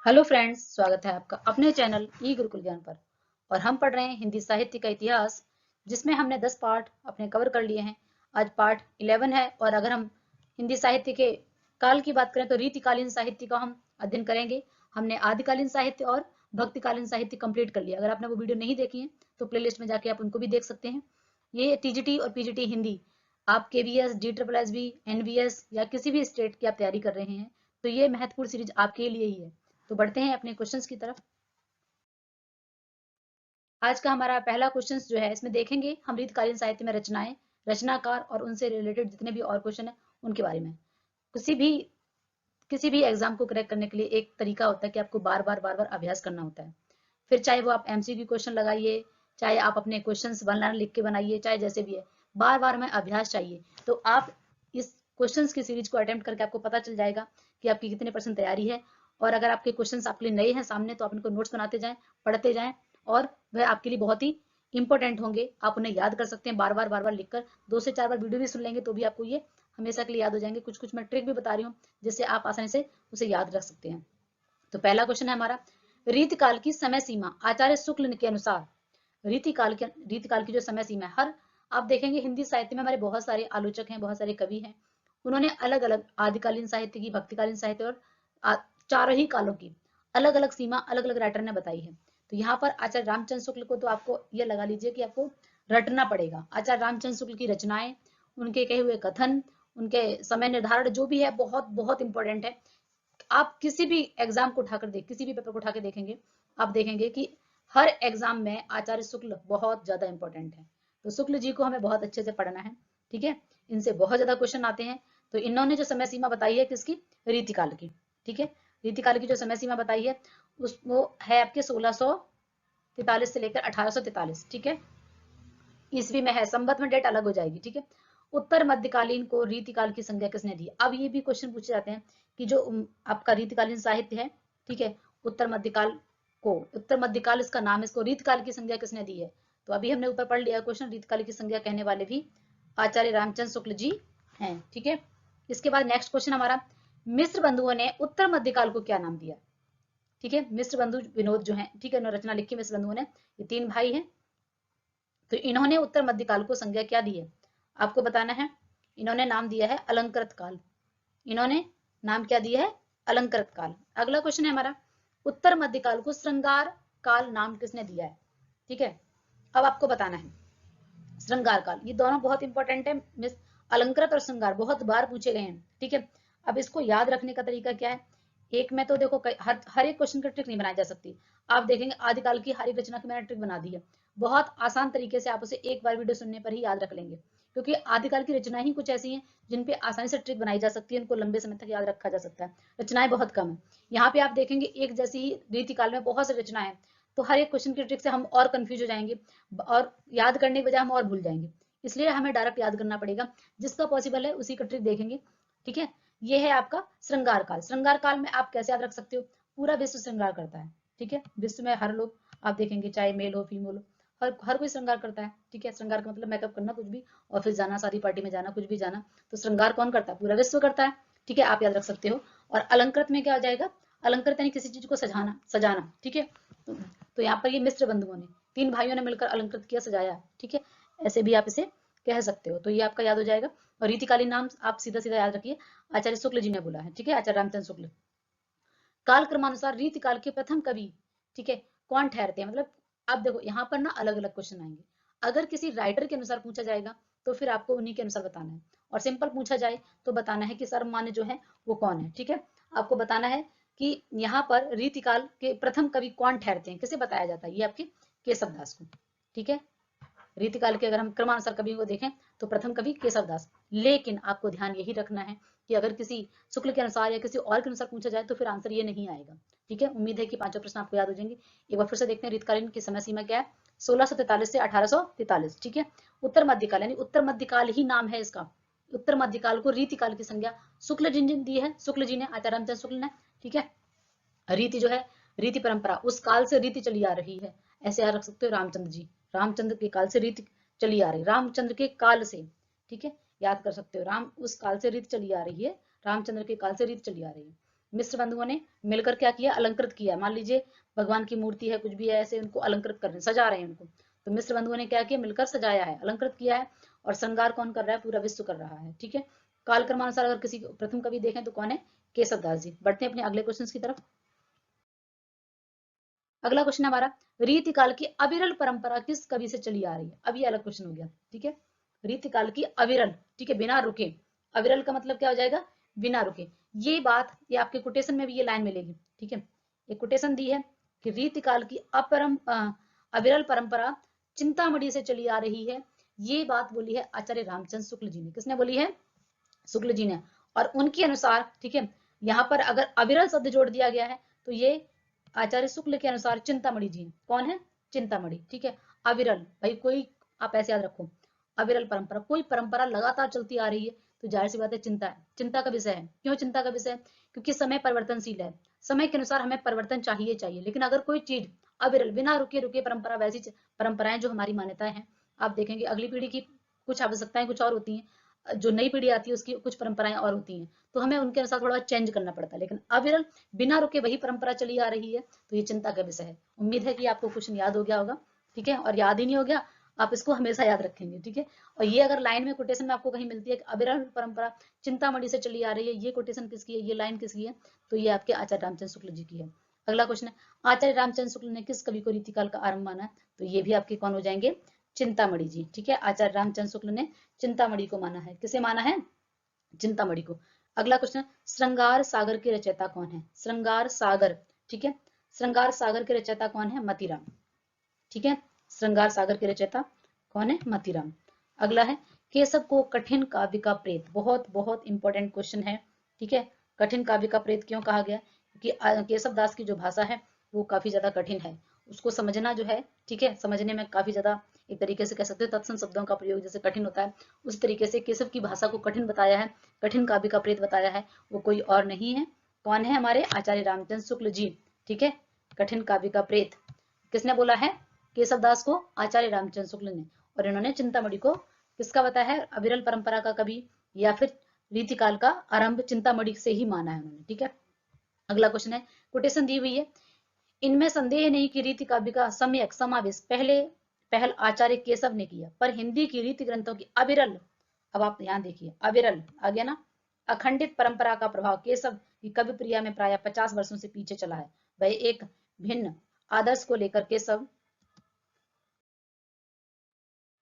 Hello friends, स्वागत है आपका अपने चैनल ई गुरुकुल ज्ञान पर। और हम पढ़ रहे हैं हिंदी साहित्य का इतिहास, जिसमें हमने 10 पार्ट अपने कवर कर लिए हैं। आज पार्ट 11 है। और अगर हम हिंदी साहित्य के काल की बात करें तो रीतिकालीन साहित्य का हम अध्ययन करेंगे। हमने आदिकालीन साहित्य और भक्तिकालीन साहित्य कंप्लीट कर लिया। अगर आपने वो वीडियो नहीं देखी है तो प्लेलिस्ट में जाके आप उनको भी देख सकते हैं। ये टीजीटी और पीजीटी हिंदी, आप केवीएस, DSSS, एनवीएस या किसी भी स्टेट की आप तैयारी कर रहे हैं तो ये महत्वपूर्ण सीरीज आपके लिए ही है। तो बढ़ते हैं अपने क्वेश्चंस की तरफ। आज का हमारा पहला क्वेश्चन जो है, इसमें देखेंगे हम रीतकालीन साहित्य में रचनाएं, रचनाकार और उनसे रिलेटेड जितने भी और क्वेश्चन है उनके बारे में। किसी भी किसी भी एग्जाम को क्रैक करने के लिए एक तरीका होता है कि आपको बार बार अभ्यास करना होता है। फिर चाहे वो आप एमसीक्यू क्वेश्चन लगाइए, चाहे आप अपने क्वेश्चंस वन लाइन लिख के बनाइए, चाहे जैसे भी है, बार बार में अभ्यास चाहिए। तो आप इस क्वेश्चंस की सीरीज को अटेम्प्ट करके आपको पता चल जाएगा कि आपकी कितने परसेंट तैयारी है। और अगर आपके क्वेश्चंस आपके लिए नए हैं सामने तो आप इनको नोट्स बनाते जाएं, पढ़ते जाएं, और वह आपके लिए बहुत ही इंपॉर्टेंट होंगे। आप उन्हें याद कर सकते हैं बार बार लिखकर। 2 से 4 बार वीडियो भी सुन लेंगे तो भी आपको ये हमेशा के लिए याद हो जाएंगे। कुछ कुछ मैं ट्रिक भी बता रही हूँ जिससे आप आसानी से उसे याद रख सकते हैं। तो पहला क्वेश्चन है हमारा, रीतिकाल की समय सीमा आचार्य शुक्ल के अनुसार। रीतिकाल की जो समय सीमा है, हर आप देखेंगे हिंदी साहित्य में हमारे बहुत सारे आलोचक हैं, बहुत सारे कवि हैं। उन्होंने अलग अलग आदिकालीन साहित्य की, भक्तिकालीन साहित्य और चारों ही कालों की अलग अलग सीमा अलग अलग राइटर ने बताई है। तो यहाँ पर आचार्य रामचंद्र शुक्ल को तो आपको ये लगा लीजिए कि आपको रटना पड़ेगा। आचार्य रामचंद्र शुक्ल की रचनाएं, उनके कहे हुए कथन, उनके समय निर्धारण जो भी है, बहुत बहुत इंपॉर्टेंट है। आप किसी भी एग्जाम को उठाकर किसी भी पेपर को उठा के देखेंगे, आप देखेंगे कि हर एग्जाम में आचार्य शुक्ल बहुत ज्यादा इंपॉर्टेंट है। तो शुक्ल जी को हमें बहुत अच्छे से पढ़ना है, ठीक है। इनसे बहुत ज्यादा क्वेश्चन आते हैं। तो इन्होंने जो समय सीमा बताई है किसकी, रीतिकाल की, ठीक है। रीतिकाल की जो समय सीमा बताई है उस वो है आपके 1643 से लेकर 1843, ठीक है। ईस्वी में है, संवत में डेट अलग हो जाएगी, ठीक है। उत्तर मध्यकालीन को रीतिकाल की संज्ञा किसने दी। अब ये भी क्वेश्चन पूछे जाते हैं कि जो आपका रीतिकालीन साहित्य है, ठीक है, उत्तर मध्यकाल इसका नाम है, इसको रीतकाल की संज्ञा किसने दी है। तो अभी हमने ऊपर पढ़ लिया क्वेश्चन, रीतकाल की संज्ञा कहने वाले भी आचार्य रामचंद्र शुक्ल जी हैं, ठीक है। इसके बाद नेक्स्ट क्वेश्चन हमारा, मिश्र बंधुओं ने उत्तर मध्यकाल को क्या नाम दिया, ठीक है। मिश्र बंधु विनोद जो है, ठीक है, उन्होंने रचना लिखी मिश्र बंधुओं ने, ये 3 भाई हैं। तो इन्होंने उत्तर मध्यकाल को संज्ञा क्या दी है, आपको बताना है। इन्होंने नाम दिया है अलंकृत काल। इन्होंने नाम क्या दिया है, अलंकृत काल। अगला क्वेश्चन है हमारा, उत्तर मध्यकाल को श्रृंगार काल नाम किसने दिया है, ठीक है। अब आपको बताना है श्रृंगार काल, ये दोनों बहुत इंपॉर्टेंट है। मिस अलंकृत और श्रृंगार बहुत बार पूछे गए हैं, ठीक है। अब इसको याद रखने का तरीका क्या है, एक में तो देखो हर एक क्वेश्चन का ट्रिक नहीं बनाई जा सकती। आप देखेंगे आदिकाल की हर एक रचना की मैंने ट्रिक बना दी है। बहुत आसान तरीके से आप उसे एक बार वीडियो सुनने पर ही याद रख लेंगे, क्योंकि आदिकाल की रचना ही कुछ ऐसी हैं जिन पे आसानी से ट्रिक बनाई जा सकती है, उनको लंबे समय तक याद रखा जा सकता है। रचनाएं बहुत कम है। यहाँ पे आप देखेंगे एक जैसी ही रीतिकाल में बहुत सी रचनाएं हैं, तो हर एक क्वेश्चन की ट्रिक से हम और कंफ्यूज हो जाएंगे और याद करने के बजाय हम और भूल जाएंगे। इसलिए हमें डायरेक्ट याद करना पड़ेगा, जिसका पॉसिबल है उसी का ट्रिक देखेंगे, ठीक है। ये है आपका श्रृंगार काल। श्रृंगार काल में आप कैसे याद रख सकते हो, पूरा विश्व श्रृंगार करता है, ठीक है। विश्व में हर लोग आप देखेंगे, चाहे मेल हो फीमेल हो, हर कोई श्रृंगार करता है, ठीक है। श्रृंगार का मतलब मेकअप करना, कुछ भी ऑफिस जाना, शादी पार्टी में जाना, कुछ भी जाना। तो श्रृंगार कौन करता है, पूरा विश्व करता है, ठीक है, आप याद रख सकते हो। और अलंकृत में क्या हो जाएगा, अलंकृत यानी किसी चीज को सजाना सजाना, ठीक है। तो यहाँ पर ये मिश्र बंधुओं ने, 3 भाइयों ने मिलकर अलंकृत किया, सजाया, ठीक है। ऐसे भी आप इसे कह सकते हो। तो ये आपका याद हो जाएगा। और रीतिकालीन नाम आप सीधा सीधा याद रखिए, आचार्य शुक्ल जी ने बोला है, ठीक है, आचार्य रामचंद्र शुक्ल। काल क्रमानुसार रीतिकाल के प्रथम कवि, ठीक है, कौन ठहरते हैं। मतलब अब देखो यहाँ पर ना अलग अलग क्वेश्चन आएंगे। अगर किसी राइटर के अनुसार पूछा जाएगा तो फिर आपको उन्हीं के अनुसार बताना है, और सिंपल पूछा जाए तो बताना है कि सर्वमान्य जो है वो कौन है, ठीक है। आपको बताना है कि यहाँ पर रीतिकाल के प्रथम कवि कौन ठहरते हैं, किसे बताया जाता है, ये आपके केशव दास को, ठीक है। रीतिकाल के अगर हम क्रमानुसार कवि को देखें तो प्रथम कवि केशव दास। लेकिन आपको ध्यान यही रखना है कि अगर किसी शुक्ल के अनुसार या किसी और के अनुसार पूछा जाए तो फिर आंसर ये नहीं आएगा, ठीक है। उम्मीद है कि पांचों प्रश्न आपको याद हो जाएंगे। एक बार फिर से देखते हैं रीतकालीन की समय सीमा क्या है, 1643 से 1843, ठीक है। उत्तर मध्यकाल यानी उत्तर मध्यकाल ही नाम है इसका। उत्तर मध्यकाल को रीतिकाल की संज्ञा शुक्ल जी ने दी है, शुक्ल जी ने, आचार्य रामचंद्र शुक्ल ने, ठीक है। रीति जो है, रीति परंपरा, उस काल से रीति चली आ रही है, ऐसे याद रख सकते हो। रामचंद्र जी, रामचंद्र के काल से रीति चली आ रही, रामचंद्र के काल से, ठीक है, याद कर सकते हो। राम उस काल से रीति चली आ रही है, रामचंद्र के काल से रीति चली आ रही है। मिश्र बंधुओं ने मिलकर क्या किया, अलंकृत किया। मान लीजिए भगवान की मूर्ति है, कुछ भी है, ऐसे उनको अलंकृत कर रहे हैं, सजा रहे हैं उनको, तो मिश्र बंधुओं ने क्या किया, मिलकर सजाया है, अलंकृत किया है, और श्रृंगार कौन कर रहा है, पूरा विश्व कर रहा है। ठीक है, कालक्रमानुसार अगर किसी प्रथम कवि देखें तो कौन है, केशव दास जी। बढ़ते हैं अपने अगले क्वेश्चन की तरफ। अगला क्वेश्चन हमारा, रीति काल की अविरल परंपरा किस कवि से चली आ रही है। अब ये अलग क्वेश्चन हो गया। ठीक है, रीति काल की अविरल, ठीक है, बिना रुके, अविरल का मतलब क्या हो जाएगा, बिना रुके। ये बात, ये आपके कोटेशन में भी ये लाइन मिलेगी। ठीक है, एक कोटेशन दी है कि रीति काल की अविरल परंपरा चिंतामणि से चली आ रही है। ये बात बोली है आचार्य रामचंद्र शुक्ल जी ने। किसने बोली है, शुक्ल जी ने। और उनके अनुसार, ठीक है, यहाँ पर अगर अविरल शब्द जोड़ दिया गया है तो ये आचार्य शुक्ल के अनुसार चिंतामणि जी कौन है, चिंतामणि। ठीक है, अविरल, भाई कोई, आप ऐसे याद रखो, अविरल परंपरा, कोई परंपरा लगातार चलती आ रही है तो जाहिर सी बात है चिंता है, चिंता का विषय है। क्यों चिंता का विषय है, क्योंकि समय परिवर्तनशील है, समय के अनुसार हमें परिवर्तन चाहिए चाहिए। लेकिन अगर कोई चीज अविरल, बिना रुके रुके परंपरा, वैसी परंपराएं जो हमारी मान्यताएं हैं, आप देखेंगे अगली पीढ़ी की कुछ आवश्यकताएं कुछ और होती हैं, जो नई पीढ़ी आती है उसकी कुछ परंपराएं और होती हैं, तो हमें उनके अनुसार थोड़ा चेंज करना पड़ता है। लेकिन अविरल बिना रुके वही परंपरा चली आ रही है, तो ये चिंता का विषय है। उम्मीद है कि आपको कुछ याद हो गया होगा। ठीक है, और याद ही नहीं हो गया, आप इसको हमेशा याद रखेंगे। ठीक है, और ये अगर लाइन में कोटेशन में आपको कहीं मिलती है कि अविरल परंपरा चिंतामणि से चली आ रही है, ये कोटेशन किसकी है, ये लाइन किसकी है, तो ये आपके आचार्य रामचंद्र शुक्ल जी की है। अगला क्वेश्चन है, आचार्य रामचंद्र शुक्ल ने किस कवि को रीतिकाल का आरंभ माना है, तो ये भी आपके कौन हो जाएंगे, चिंतामणि जी। ठीक है, आचार्य रामचंद्र शुक्ल ने चिंतामणि को माना है। किसे माना है, चिंतामणि को। अगला क्वेश्चन, श्रृंगार सागर के रचयिता कौन है, श्रृंगार सागर। ठीक है, श्रृंगार सागर के रचयिता कौन है, मतीराम। ठीक है, श्रृंगार सागर के रचयिता कौन है, मतीराम। अगला है, केशव को कठिन काव्य का प्रेत, बहुत बहुत इंपॉर्टेंट क्वेश्चन है। ठीक है, कठिन काव्य का प्रेत क्यों कहा गया, क्योंकि केशव दास की जो भाषा है वो काफी ज्यादा कठिन है, उसको समझना जो है, ठीक है, समझने में काफी ज्यादा, एक तरीके से कह सकते हो तत्सम शब्दों का प्रयोग जैसे कठिन होता है, उस तरीके से केशव की भाषा को कठिन बताया है, कठिन काव्य का प्रेत बताया है, वो कोई और नहीं है, कौन है, हमारे आचार्य रामचंद्र शुक्ल जी। ठीक है, कठिन काव्य का प्रेत किसने बोला है, केशव दास को आचार्य रामचंद्र शुक्ल ने। और इन्होंने चिंतामणि को किसका बताया है, अविरल परंपरा का कवि या फिर रीतिकाल का आरंभ चिंतामणि से ही माना है उन्होंने। ठीक है, अगला क्वेश्चन है, कोटेशन दी हुई है, इनमें संदेह नहीं कि रीति काव्य का सम्यक समावेश पहल आचार्य केशव ने किया, पर हिंदी की रीति ग्रंथों की अविरल, अब आप यहाँ देखिए अविरल आ गया ना, अखंडित परंपरा का प्रभाव केशव की कवि प्रिया में प्राय 50 वर्षों से पीछे चला है। वह एक भिन्न आदर्श को लेकर केशव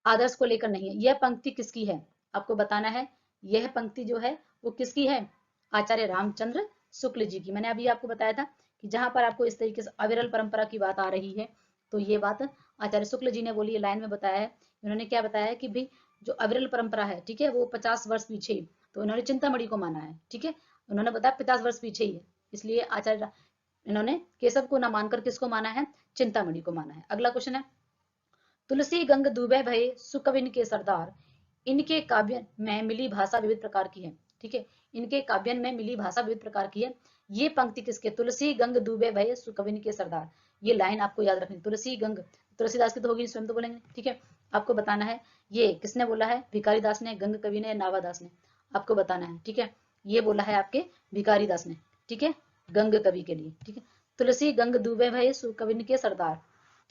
आदर्श को लेकर नहीं है। यह पंक्ति किसकी है, आपको बताना है, यह पंक्ति जो है वो किसकी है, आचार्य रामचंद्र शुक्ल जी की। मैंने अभी आपको बताया था कि जहां पर आपको इस तरीके से अविरल परंपरा की बात आ रही है तो ये बात आचार्य शुक्ल जी ने बोली, लाइन में बताया है। उन्होंने क्या बताया है कि भाई जो अविरल परंपरा है, ठीक है, वो 50 वर्ष पीछे ही, तो उन्होंने चिंतामणि को माना है। ठीक है, उन्होंने बताया 50 वर्ष पीछे ही है, इसलिए आचार्य इन्होंने केशव को न मानकर किसको माना है, चिंतामणि को माना है। अगला क्वेश्चन है, तुलसी गंग दुबे भये सुकविन के सरदार, इनके काव्य में मिली भाषा विविध प्रकार की है। ठीक है, इनके काव्यन में मिली भाषा विविध प्रकार की है। ये पंक्ति किसके, तुलसी गंग दुबे भये सुकविन के सरदार, ये लाइन आपको याद रखनी, तुलसी गंग, तुलसीदास की तो होगी, स्वयं तो बोलेंगे। ठीक है, आपको बताना है ये किसने बोला है, भिखारी दास ने, गंग कवि ने, नावादास ने, आपको बताना है। ठीक है, ये बोला है आपके भिखारी दास ने। ठीक है, गंग कवि के लिए। ठीक है, तुलसी गंग दुबे भये सुकविन के सरदार।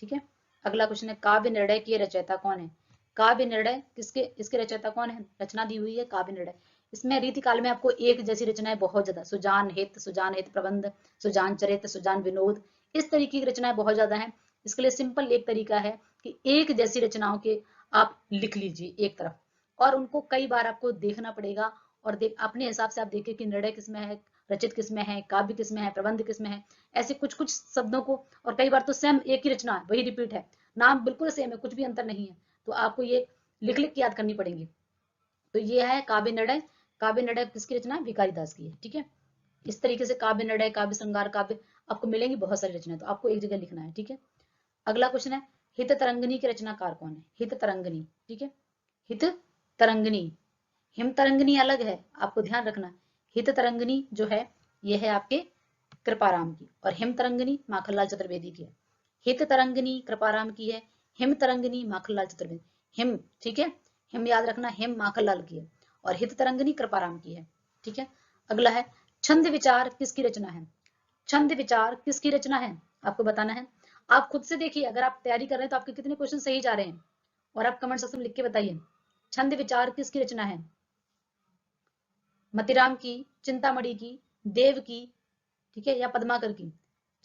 ठीक है, अगला क्वेश्चन है, काव्य निर्णय की रचयिता कौन है, काव्य निर्णय किसके, इसके रचयिता कौन है, रचना दी हुई है काव्य निर्णय। इसमें रीतिकाल में आपको एक जैसी रचनाएं बहुत ज्यादा, सुजान हित प्रबंध, सुजान चरित, सुजान विनोद, इस तरीके की रचनाएं बहुत ज्यादा है। इसके लिए सिंपल एक तरीका है कि एक जैसी रचनाओं के आप लिख लीजिए एक तरफ, और उनको कई बार आपको देखना पड़ेगा, और अपने हिसाब से आप देखिए कि निर्णय किसमें है, रचित किसमें है, काव्य किसमें है, प्रबंध किसमें है, ऐसे कुछ कुछ शब्दों को, और कई बार तो सेम एक ही रचना है, वही रिपीट है, नाम बिल्कुल सेम है, कुछ भी अंतर नहीं है, तो आपको ये लिख लिख के याद करनी पड़ेंगी। तो ये है काव्य निर्णय। काव्य निर्णय किसकी रचना है, भिखारी दास की है। ठीक है, इस तरीके से काव्य निर्णय, काव्य श्रृंगार, काव्य आपको मिलेंगी बहुत सारी रचनाएं, तो आपको एक जगह लिखना है। ठीक है, अगला क्वेश्चन है, हित तरंगिणी के रचनाकार कौन है, हित तरंगिणी। ठीक है, हित तरंगिणी, हिम तरंगिणी अलग है, आपको ध्यान रखना। हित तरंगिणी जो है ये है आपके कृपाराम की, और हिम तरंगिनी माखनलाल चतुर्वेदी की है। हित तरंगिनी कृपाराम की है, हिम तरंगिनी माखनलाल चतुर्वेदी, हिम, ठीक है, हिम याद रखना, हिम माखनलाल की है, और हित तरंगिनी कृपाराम की है। ठीक है, अगला है, छंद विचार किसकी रचना है? छंद विचार किसकी रचना है आपको बताना है। आप खुद से देखिए, अगर आप तैयारी कर रहे हैं तो आपके कितने क्वेश्चन सही जा रहे हैं, और आप कमेंट सेक्शन में लिख के बताइए। छंद विचार किसकी रचना है? मतीराम की, चिंतामणि की, देव की, ठीक है, या पद्माकर की?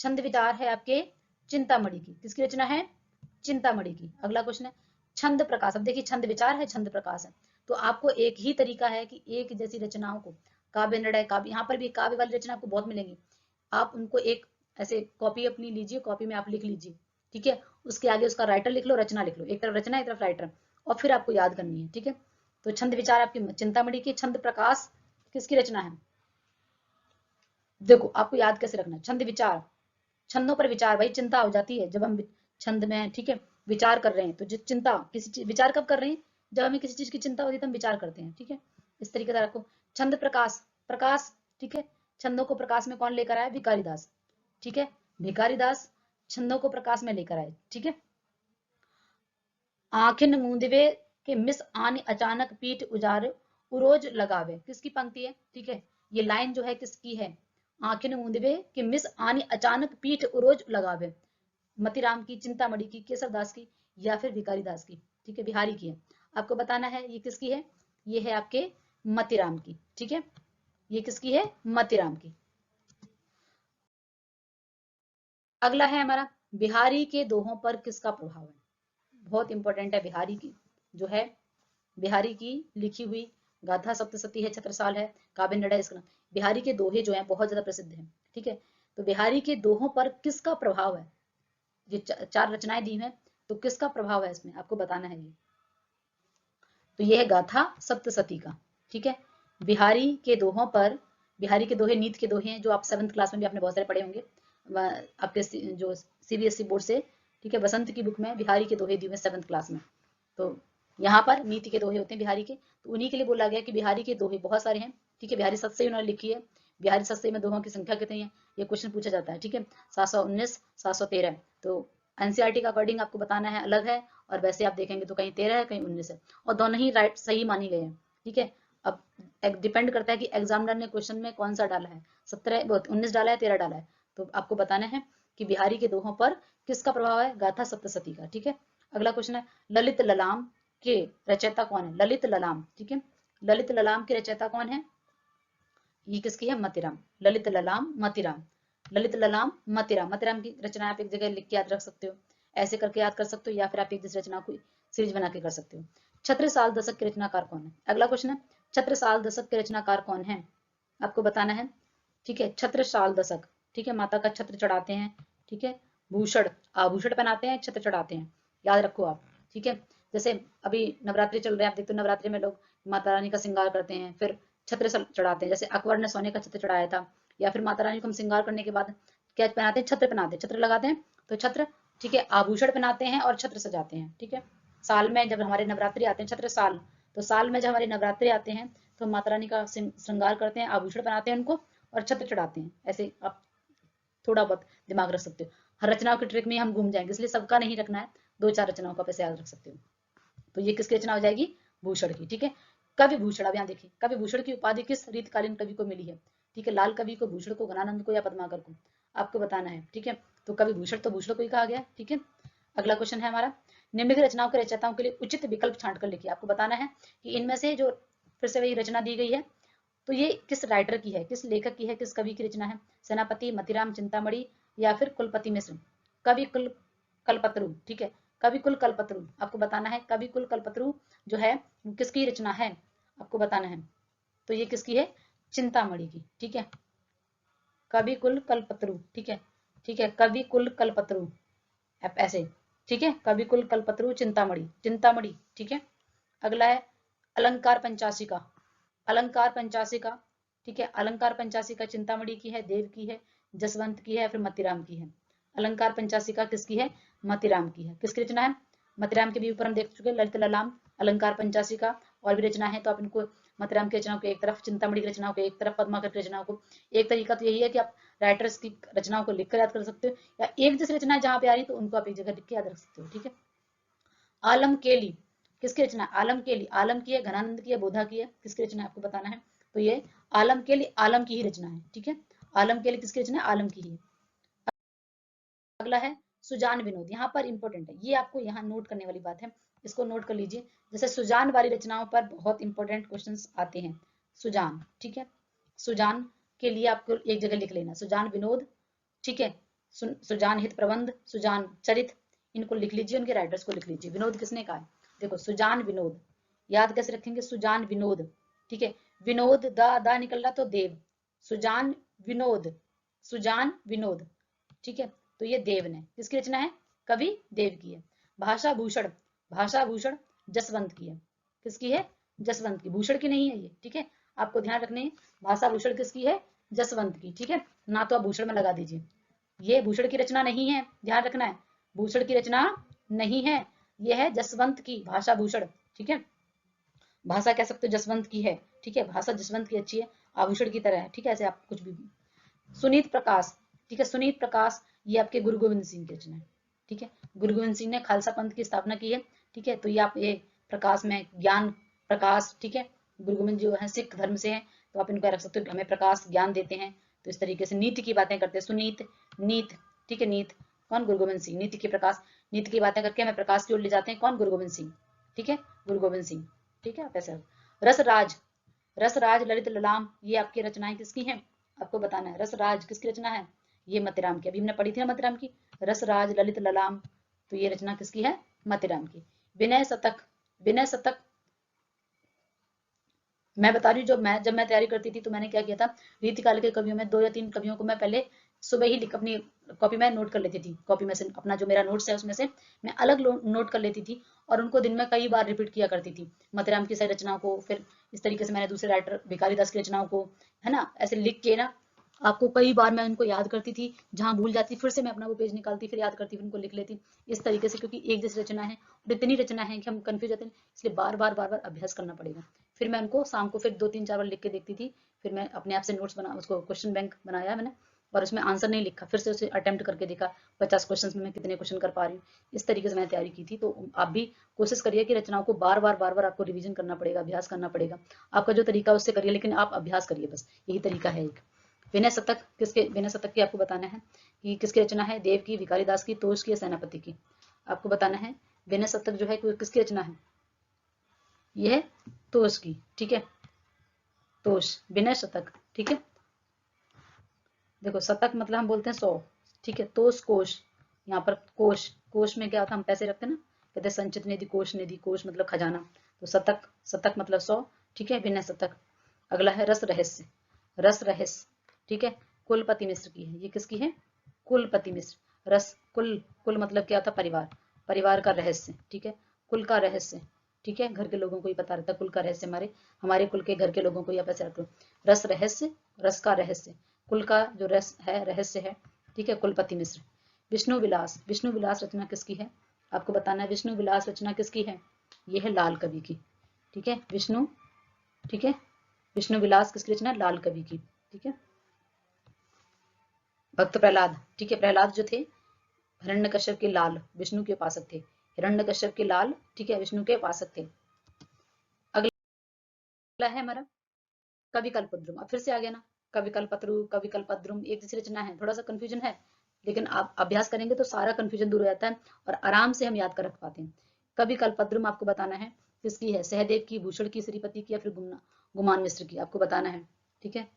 छंद विचार है आपके चिंतामणि की। किसकी रचना है? चिंतामणि की। अगला क्वेश्चन है छंद प्रकाश। अब देखिए, छंद विचार है, छंद प्रकाश है, तो आपको एक ही तरीका है कि एक जैसी रचनाओं को, काव्य निर्णय, काव्य, यहाँ पर भी काव्य वाली रचना आपको बहुत मिलेंगी, आप उनको एक ऐसे कॉपी अपनी लीजिए, कॉपी में आप लिख लीजिए, ठीक है, उसके आगे उसका राइटर लिख लो, रचना लिख लो, एक तरफ रचना एक तरफ राइटर, और फिर आपको याद करनी है, ठीक है। तो छंद विचार आपकी चिंतामणि की, छंद प्रकाश किसकी रचना है? देखो आपको याद कैसे रखना है, छंद विचार, छंदों पर विचार, भाई चिंता हो जाती है जब हम छंद में, ठीक है, विचार कर रहे हैं, तो जिस चिंता किसी चीज, विचार कब कर रहे हैं? जब हमें किसी चीज की चिंता होती है तो हम विचार करते हैं, ठीक है, इस तरीके से रखो। छंद प्रकाश, प्रकाश, ठीक है, छंदों को प्रकाश में कौन लेकर आया? भिखारी दास, ठीक है, भिखारी दास छंदों को प्रकाश में लेकर आए, ठीक है। आखिन मूंदवे के मिस आनी अचानक पीठ उजार उरोज लगावे, किसकी पंक्ति है? ठीक है, ये लाइन जो है किसकी है? आखिन मूंदवे के मिस आनी अचानक पीठ उरोज लगावे, मतीराम की, चिंतामणि की, केशव दास की, या फिर भिखारी दास की, ठीक है, बिहारी की है। आपको बताना है ये किसकी है? ये है आपके मतीराम की, ठीक है, ये किसकी है? मतीराम की। अगला है हमारा बिहारी के दोहों पर किसका प्रभाव है? बहुत इंपॉर्टेंट है बिहारी की, जो है बिहारी की लिखी हुई गाथा सप्तशती है, छत्रसाल है, काव्य निर्णय, इसका बिहारी के दोहे जो है बहुत ज्यादा प्रसिद्ध है, ठीक है। तो बिहारी के दोहों पर किसका प्रभाव है? ये चार रचनाएं दी हैं, तो किसका प्रभाव है इसमें आपको बताना है। ये तो ये है गाथा सप्तशती का, ठीक है। बिहारी के दोहों पर, बिहारी के दोहे नीत के दोहे हैं, जो आप 7th क्लास में भी आपने बहुत सारे पढ़े होंगे, आपके जो सीबीएसई बोर्ड से, ठीक है, बसंत की बुक में बिहारी के दोहे दिए हुए 7th क्लास में। तो यहाँ पर नीति के दोहे होते हैं बिहारी के, तो उन्हीं के लिए बोला गया कि बिहारी के दोहे बहुत सारे हैं, ठीक है। बिहारी सतसई उन्होंने लिखी है, बिहारी सतसई में दोहों की संख्या कितनी है ये क्वेश्चन पूछा जाता है, ठीक है, 719, 713। तो एनसीईआरटी का अकॉर्डिंग आपको बताना है, अलग है, और वैसे आप देखेंगे तो कहीं 13 है, कहीं 19 है, और दोनों ही राइट सही मानी गए हैं, ठीक है। अब डिपेंड करता है कि एग्जामिनर ने क्वेश्चन में कौन सा डाला है, 19 डाला है, 13 डाला है, तो आपको बताना है कि बिहारी के दोहों पर किसका प्रभाव है? गाथा सप्तशती का, ठीक है। अगला क्वेश्चन है ललित ललाम के रचयिता कौन है? ललित ललाम, ठीक है, ललित ललाम के रचयिता कौन है? ये किसकी है? मतीराम, ललित ललाम मतीराम, ललित ललाम मतीराम, मतीराम की रचना आप एक जगह लिख के याद रख सकते हो, ऐसे करके याद कर सकते हो, या फिर आप एक जिस रचना को सीरीज बना के कर सकते हो। छत्रसाल दशक के रचनाकार कौन है? अगला क्वेश्चन है छत्रसाल दशक के रचनाकार कौन है आपको बताना है, ठीक है। छत्रसाल दशक, ठीक है, माता का छत्र चढ़ाते हैं, ठीक है, भूषण आभूषण पहनाते हैं, छत्र चढ़ाते हैं, याद रखो आप, ठीक है। जैसे अभी नवरात्रि चल रहे हैं, आप देखते हो नवरात्रि में लोग माता रानी का श्रृंगार करते हैं, फिर छत्र चढ़ाते हैं, जैसे अकबर ने सोने का छत्र चढ़ाया था, या फिर माता रानी को हम श्रृंगार करने के बाद क्या पहनाते हैं? छत्र पहनाते हैं, छत्र लगाते हैं, तो छत्र, ठीक है, आभूषण पहनाते हैं और छत्र सजाते हैं, ठीक है। साल में जब हमारे नवरात्रि आते हैं, छत्र साल, तो साल में जब हमारे नवरात्रि आते हैं तो माता रानी का श्रृंगार करते हैं, आभूषण पहनाते हैं उनको, और छत्र चढ़ाते हैं। ऐसे आप थोड़ा बहुत दिमाग रख सकते हो, हर रचनाओं की ट्रिक में हम घूम जाएंगे, इसलिए सबका नहीं रखना है, 2-4 रचनाओं का पैसे याद रख सकते हो। तो ये किसकी रचना हो जाएगी? भूषण की, ठीक है। कवि भूषण, अब यहाँ देखिए, कवि भूषण की उपाधि किस रीतकालीन कवि को मिली है? ठीक है, लाल कवि को, भूषण को, घनानंद को, या पद्माकर को? आपको बताना है, ठीक है। तो कवि भूषण तो भूषण को ही कहा गया, ठीक है। अगला क्वेश्चन है हमारा निम्नलिखित रचनाओं के रचयिताओं के लिए उचित विकल्प छांटकर लिखिए। आपको बताना है कि इनमें से जो फिर से वही रचना दी गई है, तो ये किस राइटर की है, किस लेखक की है, किस कवि की रचना है? सेनापति, मतीराम, चिंतामणि, या फिर कुलपति मिश्र? कवि कुल कल्पतरु, ठीक है, कवि कुल कल्पतरु, आपको बताना है कवि कुल कल्पतरु जो है किसकी रचना है आपको बताना है। तो ये किसकी है? चिंतामणि की, ठीक है, कवि कुल कल्पतरु, ठीक है, ठीक है, कवि कुल कल्पतरु ऐसे, ठीक है, कवि कुल कल्पतरु चिंतामणि, चिंतामणि, ठीक है। अगला है अलंकार पंचाशिका, अलंकार पंचाशिका, ठीक है, अलंकार पंचाशिका चिंतामणि की है, देव की है, जसवंत की है, फिर मतीराम की है। अलंकार पंचाशिका किसकी है? मतीराम की है। किसकी रचना है? मतीराम के भी ऊपर हम देख चुके हैं, ललित ललाम, अलंकार पंचाशिका, और भी रचना है, तो आप इनको मतीराम की रचनाओं को एक तरफ, चिंतामणि की रचनाओं को एक तरफ, पद्माकर की रचनाओं को एक तरीका तो यही है कि आप राइटर्स की रचनाओं को लिखकर याद कर सकते हो, या एक जैसी रचनाएं जहां पे आ रही तो उनको आप एक जगह लिख के याद रख सकते हो, ठीक है। आलम केली किसकी रचना? आलम केली, आलम की है, घनानंद की है, बोधा की है, किसकी रचना आपको बताना है। तो ये आलम के लिए आलम की ही रचना है, ठीक है। आलम के लिए किसकी रचना है? आलम की ही। अगला है सुजान विनोद। यहाँ पर इंपॉर्टेंट है, ये आपको यहाँ नोट करने वाली बात है, इसको नोट कर लीजिए। जैसे सुजान वाली रचनाओं पर बहुत इंपॉर्टेंट क्वेश्चंस आते हैं। सुजान, ठीक है, सुजान के लिए आपको एक जगह लिख लेना, सुजान विनोद, ठीक है, सुजान हित प्रबंध, सुजान चरित, इनको लिख लीजिए, उनके राइटर्स को लिख लीजिए। विनोद किसने कहा है? देखो सुजान विनोद, याद कैसे रखेंगे? सुजान विनोद, ठीक है, विनोद दा निकल रहा तो देव, सुजान विनोद, सुजान विनोद, ठीक है। तो ये देव ने, किसकी रचना है? कवि देव की है। भाषा भूषण, भाषा भूषण जसवंत की है। किसकी है? जसवंत की, भूषण की नहीं है ये, ठीक है। आपको ध्यान रखने हैं, भाषा भूषण किसकी है? जसवंत की, ठीक है। ना तो आप भूषण में लगा दीजिए, ये भूषण की रचना नहीं है, ध्यान रखना है, भूषण की रचना नहीं है, ये है जसवंत की भाषा भूषण, ठीक है। भाषा कह सकते हो जसवंत की है, ठीक है, भाषा जसवंत की अच्छी है, आभूषण की तरह है, ठीक है। ऐसे आप कुछ भी। सुनीत प्रकाश, ठीक है, सुनीत प्रकाश, ये आपके गुरु गोविंद सिंह की रचना है, ठीक है। गुरु गोविंद सिंह ने खालसा पंथ की स्थापना की है, ठीक है। तो ये आप ये प्रकाश में ज्ञान प्रकाश, ठीक है, गुरु गोविंद जो है सिख धर्म से है, तो आप इनको रख सकते हो, हमें प्रकाश ज्ञान देते हैं। तो इस तरीके से नीति की बातें करते हैं, सुनीत, नीत, ठीक है, नीत कौन? गुरु गोविंद सिंह। नीति के प्रकाश, नीति की बातें करके हमें प्रकाश की ओर ले जाते हैं, कौन? गुरु गोविंद सिंह, ठीक है, गुरु गोविंद सिंह, ठीक है। आप ऐसा रसराज, रसराज ललित ललाम, ये आपकी रचनाएं किसकी हैं? आपको बताना है। रसराज किसकी रचना है? ये मतीराम की, अभी हमने पढ़ी थी ना मतीराम की, रसराज ललित ललाम, तो ये रचना किसकी है? मतीराम की। विनय शतक, विनय शतक, मैं बता रही हूँ, जब मैं तैयारी करती थी तो मैंने क्या किया था, रीतिकाल के कवियों में 2 या 3 कवियों को मैं पहले सुबह ही अपनी कॉपी में नोट कर लेती थी, कॉपी में से अपना जो मेरा नोट्स है उसमें से मैं अलग नोट कर लेती थी, और उनको दिन में कई बार रिपीट किया करती थी, मतीराम की सारी रचनाओं को। फिर इस तरीके से मैंने दूसरे राइटर भिखारी दास की रचनाओं को, है ना, ऐसे लिख के ना आपको कई बार मैं उनको याद करती थी, जहां भूल जाती फिर से मैं अपना वो पेज निकालती, फिर याद करती, फिर उनको लिख लेती, इस तरीके से, क्योंकि एक जैसी रचना है और इतनी रचना है कि हम कंफ्यूज होते हैं, इसलिए बार बार अभ्यास करना पड़ेगा। फिर मैं उनको शाम को फिर 2-3-4 बार लिख के देखती थी, फिर मैं अपने आप से नोट्स बना, उसको क्वेश्चन बैंक बनाया मैंने, और उसमें आंसर नहीं लिखा, फिर से उसे अटेम्प्ट करके देखा 50 क्वेश्चन में मैं कितने क्वेश्चन कर पा रही हूँ। इस तरीके से मैंने तैयारी की थी। तो आप भी कोशिश करिए कि रचनाओं को बार बार आपको रिवीजन करना पड़ेगा, अभ्यास करना पड़ेगा। आपका जो तरीका उससे करिए, लेकिन आप अभ्यास करिए, बस यही तरीका है एक। विनय शतक किसके, विनय शतक की आपको बताना है कि किसकी रचना है? देव की, भिखारी दास की, तोष की, सेनापति की, आपको बताना है। विनय शतक जो है किसकी रचना है? यह है तोष की, ठीक है, तोष, विनय शतक, ठीक है। देखो शतक मतलब हम बोलते हैं 100, ठीक है, तोष कोश, यहाँ पर कोश, कोश में क्या होता है? हम पैसे रखते हैं ना, कहते हैं संचित निधि, कोश निधि, कोश मतलब खजाना, तो शतक, शतक मतलब 100, ठीक है, विनय शतक। अगला है रस रहस्य, रस रहस्य, ठीक है, कुलपति मिश्र की है, ये किसकी है? कुलपति मिश्र। रस, कुल, कुल मतलब क्या होता है? परिवार, परिवार का रहस्य, ठीक है, कुल का रहस्य, ठीक है, घर के लोगों को ही पता रहता है कुल का रहस्य, हमारे हमारे कुल के घर के लोगों को ही आप ऐसे रख लो, रस रहस्य, रस का रहस्य, कुल का जो रस है, रहस्य है, ठीक है, कुलपति मिश्र। विष्णु विलास, विष्णु विलास रचना किसकी है? आपको बताना है विष्णु विलास रचना किसकी है? ये है लाल कवि की, ठीक है, विष्णु, ठीक है, विष्णु विलास किसकी रचना? लाल कवि की, ठीक है। भक्त प्रहलाद, ठीक है, प्रहलाद जो थे हिरण्यकश्यप के लाल, विष्णु के उपासक थे, हिरण्यकश्यप के लाल, ठीक है, विष्णु के उपासक थे। अगला है हमारा कवि कल्पद्रुम, अब फिर से आ गया ना, कवि कल्पत्रु, कवि कल्पद्रुम, एक जैसी रचना है, थोड़ा सा कंफ्यूजन है, लेकिन आप अभ्यास करेंगे तो सारा कंफ्यूजन दूर हो जाता है और आराम से हम याद कर रख पाते हैं। कवि कल्पद्रुम आपको बताना है किसकी है? सहदेव की, भूषण की, श्रीपति की, या फिर गुमान मिश्र की, आपको बताना है, ठीक है।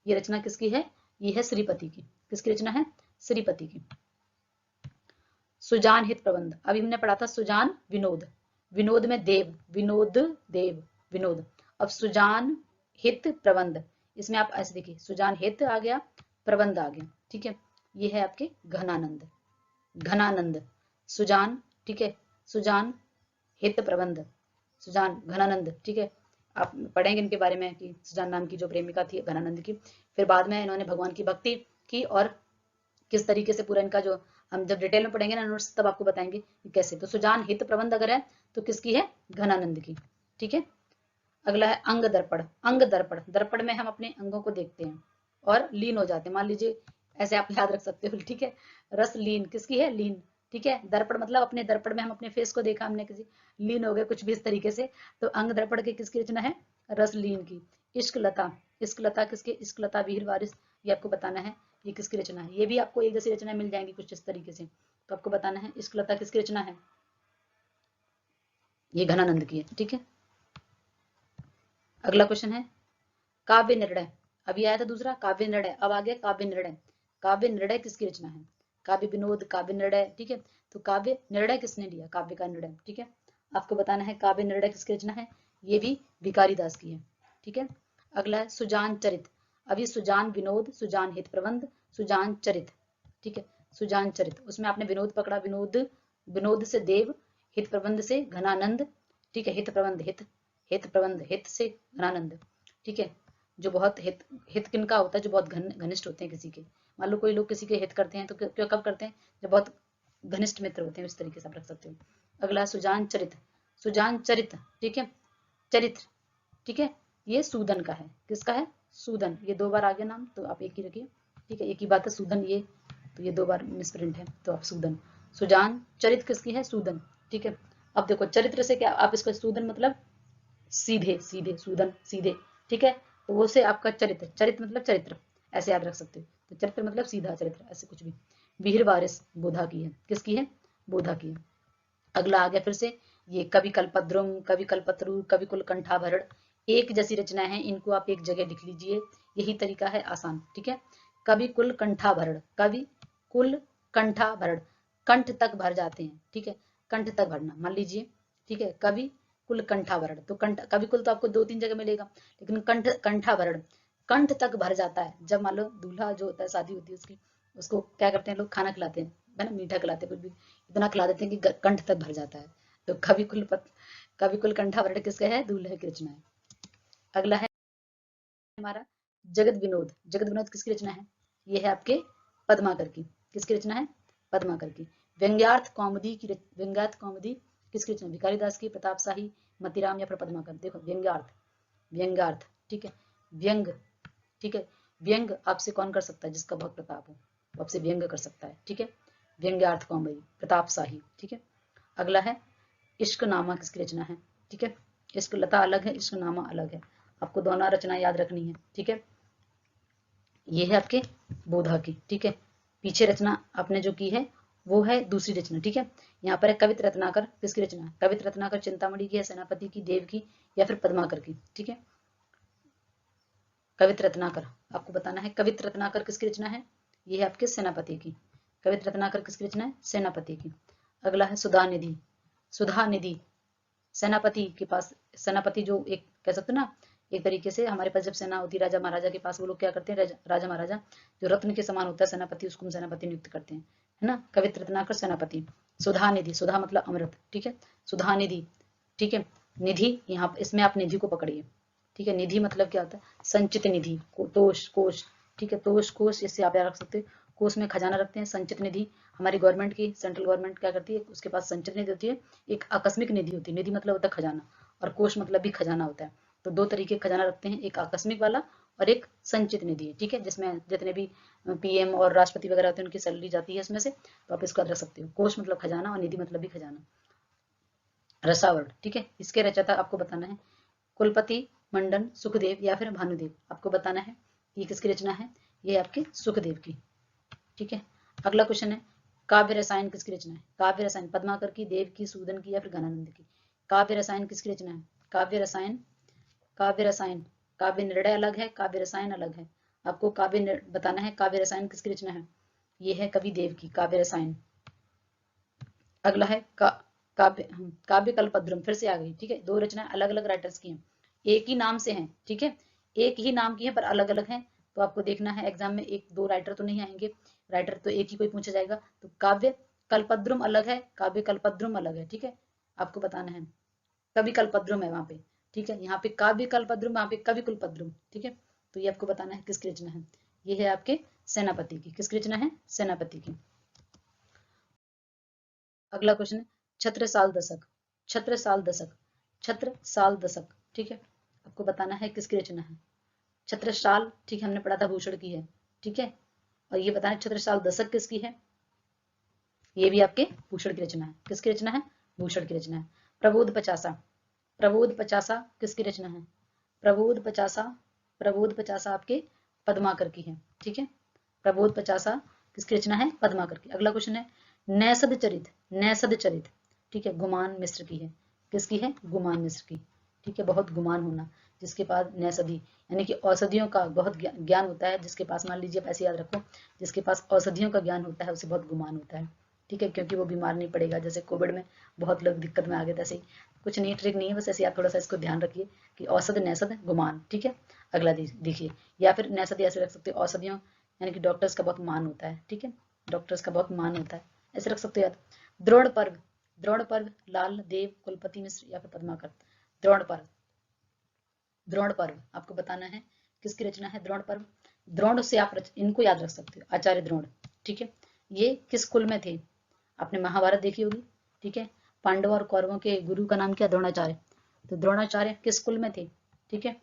ये रचना किसकी है? ये है श्रीपति की, किसकी रचना है? श्रीपति की। सुजान हित प्रबंध, अभी हमने पढ़ा था सुजान विनोद, विनोद में देव, विनोद देव, विनोद। अब सुजान हित प्रबंध, इसमें आप ऐसे देखिए, सुजान हित आ गया, प्रबंध आ गया, ठीक है। ये है आपके घनानंद, घनानंद, सुजान, ठीक है, सुजान हित प्रबंध, सुजान घनानंद, ठीक है। आप पढ़ेंगे इनके बारे में कि सुजान नाम की जो प्रेमिका थी घनानंद की, फिर बाद में इन्होंने भगवान की भक्ति की, और किस तरीके से पूरा इनका जो, हम जब डिटेल में पढ़ेंगे ना नोट्स तब आपको बताएंगे कि कैसे। तो सुजान हित प्रबंध अगर है तो किसकी है? घनानंद की, ठीक है। अगला है अंग दर्पण, अंग दर्पण, दर्पण में हम अपने अंगों को देखते हैं और लीन हो जाते हैं, मान लीजिए ऐसे आप याद रख सकते हो, ठीक है। रस लीन किसकी है? लीन, ठीक है। दर्पण मतलब अपने दर्पण में हम अपने फेस को देखा, हमने किसी लीन हो गए कुछ भी इस तरीके से, तो अंग दर्पण की किसकी रचना है? रसलीन की। इश्क लता, इश्क लता किसके, इश्क लता वीर वारिस, ये आपको बताना है ये किसकी रचना है। ये भी आपको एक जैसी रचना मिल जाएंगी कुछ इस तरीके से, तो आपको बताना है इश्क लता किसकी रचना है, ये घनानंद की है, ठीक है। अगला क्वेश्चन है काव्य निर्णय, अभी आया था दूसरा काव्य निर्णय, अब आ गया काव्य निर्णय। काव्य निर्णय किसकी रचना है, काव्य विनोद, काव्य निर्णय, ठीक है। तो काव्य निर्णय किसने लिया, काव्य का निर्णय, ठीक है। आपको बताना है काव्य निर्णय किसकी रचना है, ये भी भिखारी दास की है, ठीक है। अगला है सुजान चरित, अभी सुजान विनोद, सुजान हित प्रबंध, सुजान चरित, ठीक है। सुजान चरित, उसमें आपने विनोद पकड़ा, विनोद, विनोद से देव, हित प्रबंध से घनानंद, ठीक है। हित प्रबंध हित, हित प्रबंध हित से घनानंद, ठीक है। जो बहुत हित, हित किनका होता है, जो बहुत घनिष्ठ होते हैं किसी के, मान लो कोई लोग किसी के हित करते हैं तो क्यों कब करते हैं, जब बहुत घनिष्ठ मित्र होते हैं, इस तरीके से आप रख सकते हो। अगला सुजान चरित, सुजान चरित, ठीक है, चरित्र, ठीक है। ये सूदन का है, किसका है, सूदन, ये दो बार आ गया नाम तो आप एक ही रखिए, ठीक है। एक ही बात है सूदन, ये तो ये दो बार मिसप्रिंट है तो आप सूदन, सुजान चरित किसकी है, सूदन, ठीक है। अब देखो चरित्र से क्या, आप इसको सूदन मतलब सीधे, सीधे सूदन सीधे, ठीक है। तो वो से आपका चरित्र, चरित्र मतलब चरित्र, ऐसे याद रख सकते हो, तो चरित्र मतलब सीधा चरित्र, ऐसे कुछ भी। वीर वारिस बोधा की है, किसकी है, बोधा की है। अगला आ गया फिर से, ये कवि कल्पद्रुम, कवि कल्पतरु, कवि कुल कंठाभरण, एक जैसी रचना है, इनको आप एक जगह लिख लीजिए, यही तरीका है आसान, ठीक है। कवि कुल कंठाभरण, कवि कुल कंठाभरण, कंठ तक भर जाते हैं, ठीक है, कंठ तक भरना मान लीजिए, ठीक है। कवि कुल कंठाभरण, तो कंठ, कवि कुल तो आपको दो तीन जगह मिलेगा, लेकिन कंठ, कंठाभरण, कंठ तक भर जाता है। जब मान लो दूल्हा जो होता है, शादी होती है उसकी, उसको क्या करते हैं लोग, खाना खिलाते हैं, है ना, मीठा खिलाते हैं, कुछ भी इतना खिला देते हैं कि कंठ तक भर जाता है। तो कवि कुल कंठाभरण किसका है, दूल्हे की रचना है। अगला है हमारा जगत विनोद, जगत विनोद किसकी रचना है, ये है आपके पद्माकर की, किसकी रचना है, पद्माकर की। व्यंग्यार्थ कौमुदी की, व्यंग्यार्थ कौमुदी किसकी रचना, भिखारी दास की, प्रताप शाही, मतीराम या फिर पद्माकर। देखो व्यंग्यार्थ, व्यंग्यार्थ, ठीक है, व्यंग, ठीक है। व्यंग आपसे कौन कर सकता है, जिसका बहुत प्रताप हो, वो आपसे व्यंग कर सकता है, ठीक है। व्यंग्यार्थ कौमुदी, प्रताप शाही, ठीक है। अगला है इश्क नामा किसकी रचना है, ठीक है। इश्क लता अलग है, इश्क नामा अलग है, आपको दोनों रचना याद रखनी है, ठीक है। ये है आपके बोधा की, ठीक है। पीछे रचना आपने जो की है वो है दूसरी रचना, ठीक है। यहाँ पर है कवित रत्नाकर, किसकी रचना है, कवित रत्नाकर चिंतामणि की है, सेनापति की, देव की, या फिर पद्माकर की, ठीक है। कवित रत्नाकर, आपको बताना है कवित रत्नाकर किसकी रचना है, ये है आपके सेनापति की, कवित रत्नाकर किसकी रचना है, सेनापति की। अगला है सुधा निधि, सुधा निधि सेनापति के पास, सेनापति जो एक कह सकते हो ना, एक तरीके से हमारे पास जब सेना होती है राजा महाराजा के पास, वो लोग क्या करते हैं, राजा महाराजा जो रत्न के समान होता है सेनापति, उसको हम सेनापति नियुक्त करते हैं, है ना। कवित रत्नाकर सेनापति। सुधा निधि, सुधा मतलब अमृत, ठीक है, सुधा निधि, ठीक है। निधि, यहाँ इसमें आप निधि को पकड़िए, ठीक है। निधि मतलब क्या होता है, संचित निधि, तोष, कोष, ठीक है, तोष कोष, इससे आप याद रख सकते हो, कोष में खजाना रखते हैं। संचित निधि हमारी गवर्नमेंट की, सेंट्रल गवर्नमेंट क्या करती है, उसके पास संचित निधि होती है, एक आकस्मिक निधि होती है, निधि मतलब होता है खजाना, और कोष मतलब भी खजाना होता है। तो दो तरीके खजाना रखते हैं, एक आकस्मिक वाला और एक संचित निधि है, ठीक है, जिसमें जितने भी पीएम और राष्ट्रपति वगैरह होते हैं उनकी सैलरी जाती है इसमें से, तो आप इसको याद रख सकते हो। कोष मतलब खजाना और निधि मतलब भी खजाना। रसावरण, ठीक है, इसके रचयिता आपको बताना है कुलपति मंडन, सुखदेव या फिर भानुदेव, आपको बताना है ये किसकी रचना है, ये आपके सुखदेव की, ठीक है। अगला क्वेश्चन है काव्य रसायन किसकी रचना है, काव्य रसायन पद्माकर की, देव की, सूदन की या फिर घनानंद की। काव्य रसायन किसकी रचना है, काव्य रसायन, काव्य रसायन, काव्य निर्णय अलग है, काव्य रसायन अलग है, आपको काव्य बताना है काव्य रसायन किसकी रचना है, ये है कवि देव की, काव्य रसायन। अगला है काव्य, काव्य कल्पद्रुम, फिर से आ गई, ठीक है, दो रचना अलग अलग राइटर्स की हैं, एक ही नाम से हैं, ठीक है, एक ही नाम की है पर अलग अलग हैं, तो आपको देखना है एग्जाम में एक दो राइटर तो नहीं आएंगे, राइटर तो एक ही कोई पूछा जाएगा, तो काव्य कल्पद्रुम अलग है, काव्य कल्पद्रुम अलग है, ठीक है, आपको बताना है। कवि कल्पद्रुम है वहां पे, ठीक है, यहाँ पे काव्य कल्पद्रुम, वहां पे कवि कुलपद्रुम, ठीक है। तो ये आपको बताना है किसकी रचना है, ये है आपके सेनापति की, किसकी रचना है, सेनापति की। अगला क्वेश्चन है छत्रसाल दशक, छत्रसाल दशक, छत्रसाल दशक, ठीक है, आपको बताना है किसकी रचना है, छत्रसाल, ठीक है, हमने पढ़ा था भूषण की है, ठीक है, और ये बताना छत्रसाल दशक किसकी है, ये भी आपके भूषण की रचना है, किसकी रचना है, भूषण की रचना है। प्रबोध पचासा, प्रबोध पचासा किसकी रचना है, प्रबोध पचासा आपके पद्माकर की है, ठीक है। प्रबोध पचासा किसकी रचना है? पद्माकर की। अगला क्वेश्चन है नैषध चरित, ठीक है, गुमान मिश्र की है। किसकी है? गुमान मिश्र की, ठीक है। बहुत गुमान होना, जिसके पास नैषधि यानी कि औषधियों का बहुत ज्ञान होता है, जिसके पास, मान लीजिए आप ऐसे याद रखो, जिसके पास औषधियों का ज्ञान होता है उसे बहुत गुमान होता है, ठीक है, क्योंकि वो बीमार नहीं पड़ेगा। जैसे कोविड में बहुत लोग दिक्कत में आ गए, ऐसे ही कुछ नहीं, ट्रिक नहीं है, बस ऐसे आप थोड़ा सा इसको ध्यान रखिए कि औषध, नैषध, गुमान, ठीक है। अगला देखिए, या फिर नैषधि ऐसे रख सकते हो, औषधियों यानी कि डॉक्टर्स का बहुत मान होता है, ठीक है, डॉक्टर्स का बहुत मान होता है, ऐसे रख सकते हो याद। द्रोण पर्व लाल देव कुलपति मिश्र या फिर पद्माकर। द्रोण पर्व आपको बताना है किसकी रचना है? द्रोण पर्व। द्रोण से आप इनको याद रख सकते हो, आचार्य द्रोण, ठीक है। ये किस कुल में थे? आपने महाभारत देखी होगी, ठीक है। पांडव और कौरवों के गुरु का नाम क्या? द्रोणाचार्य। तो द्रोणाचार्य किस कुल में थे? ठीक है,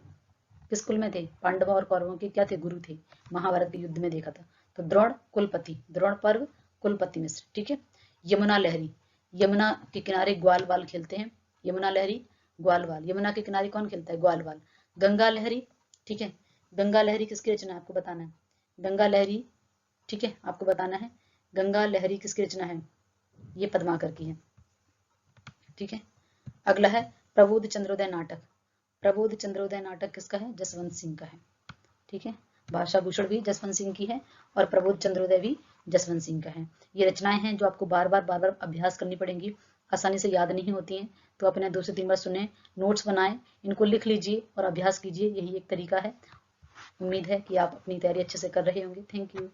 किस कुल में थे? पांडव और कौरवों के क्या थे? गुरु थे। महाभारत के युद्ध में देखा था। तो द्रोण कुलपति, द्रोण पर्व कुलपति मिश्र, ठीक है। यमुना लहरी, यमुना के किनारे ग्वाल बाल खेलते हैं। यमुना लहरी ग्वाल बाल, यमुना के किनारे कौन खेलता है? ग्वाल बाल। गंगा लहरी, ठीक है, गंगा लहरी किसकी रचना है? आपको बताना है। गंगा लहरी, ठीक है, आपको बताना है गंगा लहरी किसकी रचना है? ये पद्माकर की है, ठीक है। अगला है प्रबोध चंद्रोदय नाटक। प्रबोध चंद्रोदय नाटक किसका है? जसवंत सिंह का है, ठीक है। भाषा भूषण भी जसवंत सिंह की है और प्रबोध चंद्रोदय भी जसवंत सिंह का है। ये रचनाएं हैं जो आपको बार बार अभ्यास करनी पड़ेंगी, आसानी से याद नहीं होती हैं, तो अपने 2 से 3 बार सुने, नोट्स बनाएं, इनको लिख लीजिए और अभ्यास कीजिए, यही एक तरीका है। उम्मीद है कि आप अपनी तैयारी अच्छे से कर रहे होंगे। Thank you.